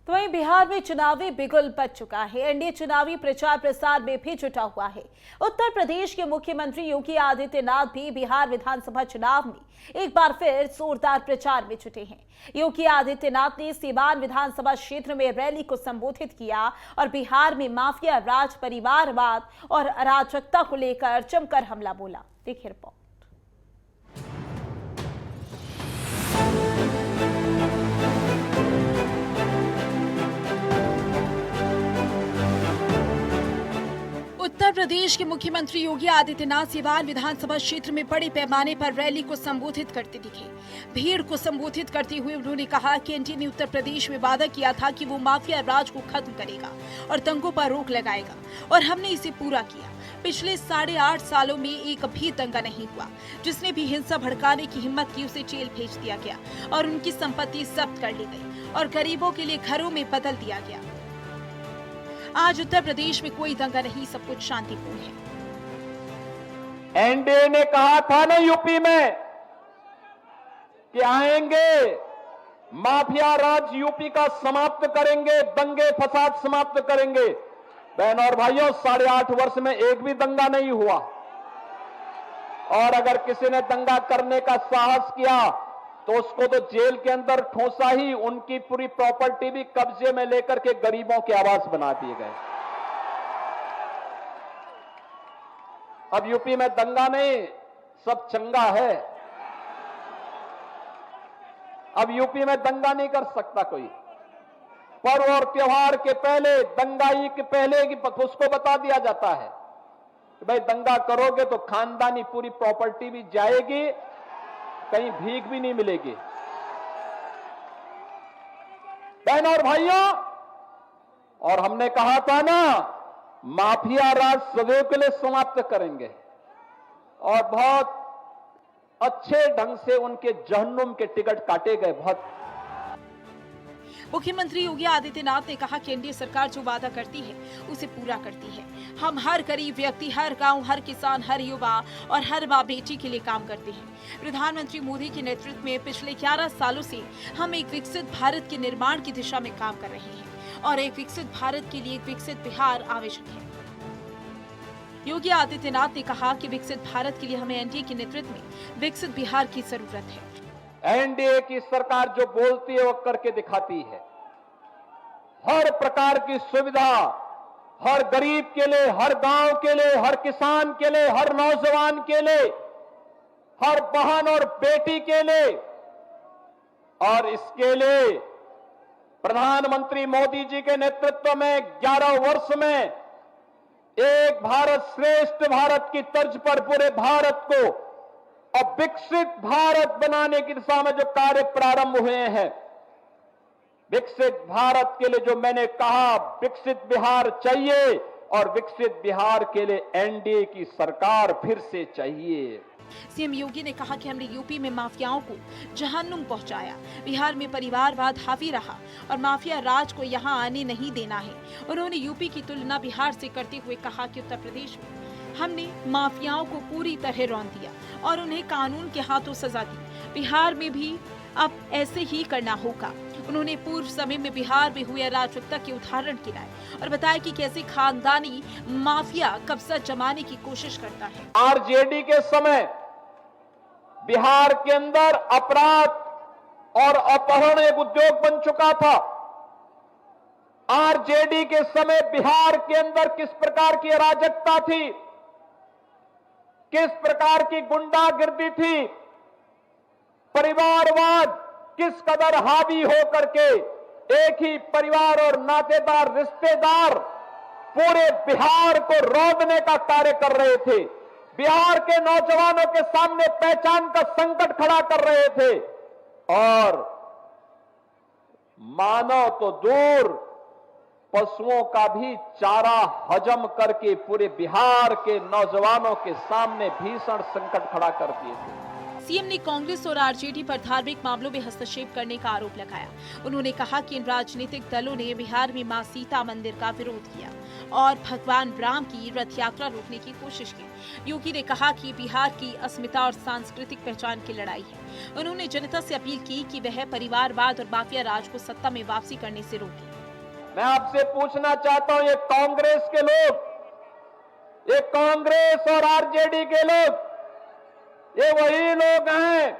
तो वहीं बिहार में चुनावी बिगुल बज चुका है। एनडीए चुनावी प्रचार प्रसार में भी जुटा हुआ है। उत्तर प्रदेश के मुख्यमंत्री योगी आदित्यनाथ भी बिहार विधानसभा चुनाव में एक बार फिर जोरदार प्रचार में जुटे हैं। योगी आदित्यनाथ ने सीवान विधानसभा क्षेत्र में रैली को संबोधित किया और बिहार में माफिया राज, परिवारवाद और अराजकता को लेकर जमकर हमला बोला। देखिए रिपोर्ट। उत्तर प्रदेश के मुख्यमंत्री योगी आदित्यनाथ सीवान विधानसभा क्षेत्र में बड़े पैमाने पर रैली को संबोधित करते दिखे। भीड़ को संबोधित करते हुए उन्होंने कहा कि एनडीए ने उत्तर प्रदेश में वादा किया था कि वो माफिया राज को खत्म करेगा और दंगों पर रोक लगाएगा, और हमने इसे पूरा किया। पिछले 8.5 सालों में एक भी दंगा नहीं हुआ। जिसने भी हिंसा भड़काने की हिम्मत की उसे जेल भेज दिया गया और उनकी संपत्ति जब्त कर ली गई और गरीबों के लिए घरों में बदल दिया गया। आज उत्तर प्रदेश में कोई दंगा नहीं, सब कुछ शांतिपूर्ण है। एनडीए ने कहा था ना यूपी में कि आएंगे, माफिया राज यूपी का समाप्त करेंगे, दंगे फसाद समाप्त करेंगे। बहनों और भाइयों, 8.5 वर्ष में एक भी दंगा नहीं हुआ, और अगर किसी ने दंगा करने का साहस किया तो उसको तो जेल के अंदर ठोसा ही, उनकी पूरी प्रॉपर्टी भी कब्जे में लेकर के गरीबों के आवास बना दिए गए। अब यूपी में दंगा नहीं, सब चंगा है। अब यूपी में दंगा नहीं कर सकता कोई। पर्व और त्योहार के पहले, दंगाई के पहले की उसको बता दिया जाता है कि भाई दंगा करोगे तो खानदानी पूरी प्रॉपर्टी भी जाएगी, कहीं भीख भी नहीं मिलेगी। बहनों और भाइयों, और हमने कहा था ना, माफिया राज सदैव के लिए समाप्त करेंगे और बहुत अच्छे ढंग से उनके जहन्नुम के टिकट काटे गए। बहुत मुख्यमंत्री योगी आदित्यनाथ ने कहा कि एनडीए सरकार जो वादा करती है उसे पूरा करती है। हम हर गरीब व्यक्ति, हर गांव, हर किसान, हर युवा और हर माँ बेटी के लिए काम करते हैं। प्रधानमंत्री मोदी के नेतृत्व में पिछले 11 सालों से हम एक विकसित भारत के निर्माण की दिशा में काम कर रहे हैं, और एक विकसित भारत के लिए एक विकसित बिहार आवश्यक है। योगी आदित्यनाथ ने कहा कि विकसित भारत के लिए हमें एनडीए के नेतृत्व में विकसित बिहार की जरूरत है। एनडीए की सरकार जो बोलती है वो करके दिखाती है। हर प्रकार की सुविधा हर गरीब के लिए, हर गांव के लिए, हर किसान के लिए, हर नौजवान के लिए, हर बहन और बेटी के लिए, और इसके लिए प्रधानमंत्री मोदी जी के नेतृत्व में 11 वर्ष में एक भारत श्रेष्ठ भारत की तर्ज पर पूरे भारत को और विकसित भारत बनाने की दिशा में जो कार्य प्रारंभ हुए हैं, विकसित भारत के लिए जो मैंने कहा, विकसित बिहार चाहिए, और विकसित बिहार के लिए एनडीए की सरकार फिर से चाहिए। सीएम योगी ने कहा कि हमने यूपी में माफियाओं को जहन्नुम पहुंचाया, बिहार में परिवारवाद हावी रहा और माफिया राज को यहां आने नहीं देना है। उन्होंने यूपी की तुलना बिहार से करते हुए कहा कि उत्तर प्रदेश में हमने माफियाओं को पूरी तरह रौंद दिया और उन्हें कानून के हाथों सजा दी। बिहार में भी अब ऐसे ही करना होगा। उन्होंने पूर्व समय में बिहार में हुए अराजकता के उदाहरण गिनाए और बताया कि कैसे खानदानी माफिया कब्जा जमाने की कोशिश करता है। आरजेडी के समय बिहार के अंदर अपराध और अपहरण एक उद्योग बन चुका था। आरजेडी के समय बिहार के अंदर किस प्रकार की अराजकता थी, किस प्रकार की गुंडागिर्दी थी, परिवारवाद किस कदर हावी हो करके एक ही परिवार और नातेदार, रिश्तेदार पूरे बिहार को रौंदने का कार्य कर रहे थे, बिहार के नौजवानों के सामने पहचान का संकट खड़ा कर रहे थे, और मानव तो दूर पशुओं का भी चारा हजम करके पूरे बिहार के नौजवानों के सामने भीषण संकट खड़ा कर दिए थे। सीएम ने कांग्रेस और आरजेडी पर धार्मिक मामलों में हस्तक्षेप करने का आरोप लगाया। उन्होंने कहा कि इन राजनीतिक दलों ने बिहार में मां सीता मंदिर का विरोध किया और भगवान राम की रथ यात्रा रोकने की कोशिश की। योगी ने कहा कि बिहार की अस्मिता और सांस्कृतिक पहचान की लड़ाई है। उन्होंने जनता से अपील की कि वह परिवारवाद और माफिया राज को सत्ता में वापसी करने से रोके। मैं आपसे पूछना चाहता हूं, ये कांग्रेस के लोग, ये कांग्रेस और आरजेडी के लोग, ये वही लोग हैं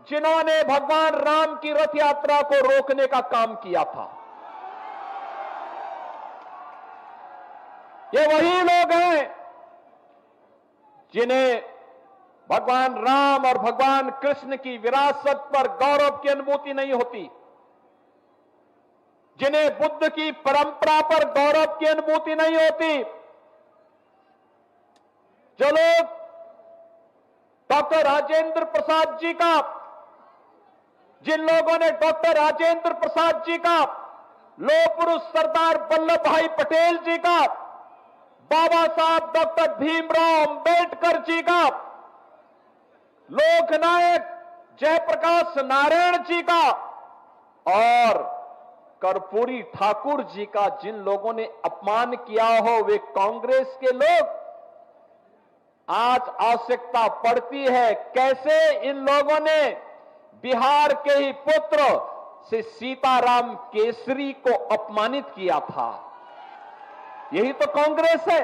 जिन्होंने भगवान राम की रथ यात्रा को रोकने का काम किया था। ये वही लोग हैं जिन्हें भगवान राम और भगवान कृष्ण की विरासत पर गौरव की अनुभूति नहीं होती, जिन्हें बुद्ध की परंपरा पर गौरव की अनुभूति नहीं होती, जो लोग डॉक्टर राजेंद्र प्रसाद जी का, जिन लोगों ने डॉक्टर राजेंद्र प्रसाद जी का, लौह पुरुष सरदार वल्लभ भाई पटेल जी का, बाबा साहब डॉक्टर भीमराव अंबेडकर जी का, लोकनायक जयप्रकाश नारायण जी का और कर्पूरी ठाकुर जी का जिन लोगों ने अपमान किया हो, वे कांग्रेस के लोग। आज आवश्यकता पड़ती है कैसे इन लोगों ने बिहार के ही पुत्र से सीताराम केसरी को अपमानित किया था। यही तो कांग्रेस है।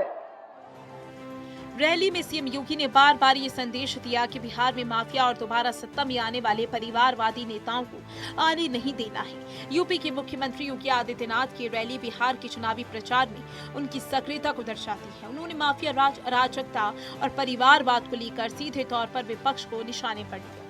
रैली में सीएम योगी ने बार बार ये संदेश दिया कि बिहार में माफिया और दोबारा सत्ता में आने वाले परिवारवादी नेताओं को आने नहीं देना है। यूपी के मुख्यमंत्री योगी आदित्यनाथ की रैली बिहार के चुनावी प्रचार में उनकी सक्रियता को दर्शाती है। उन्होंने माफिया राज, अराजकता और परिवारवाद को लेकर सीधे तौर पर विपक्ष को निशाने पर लिया।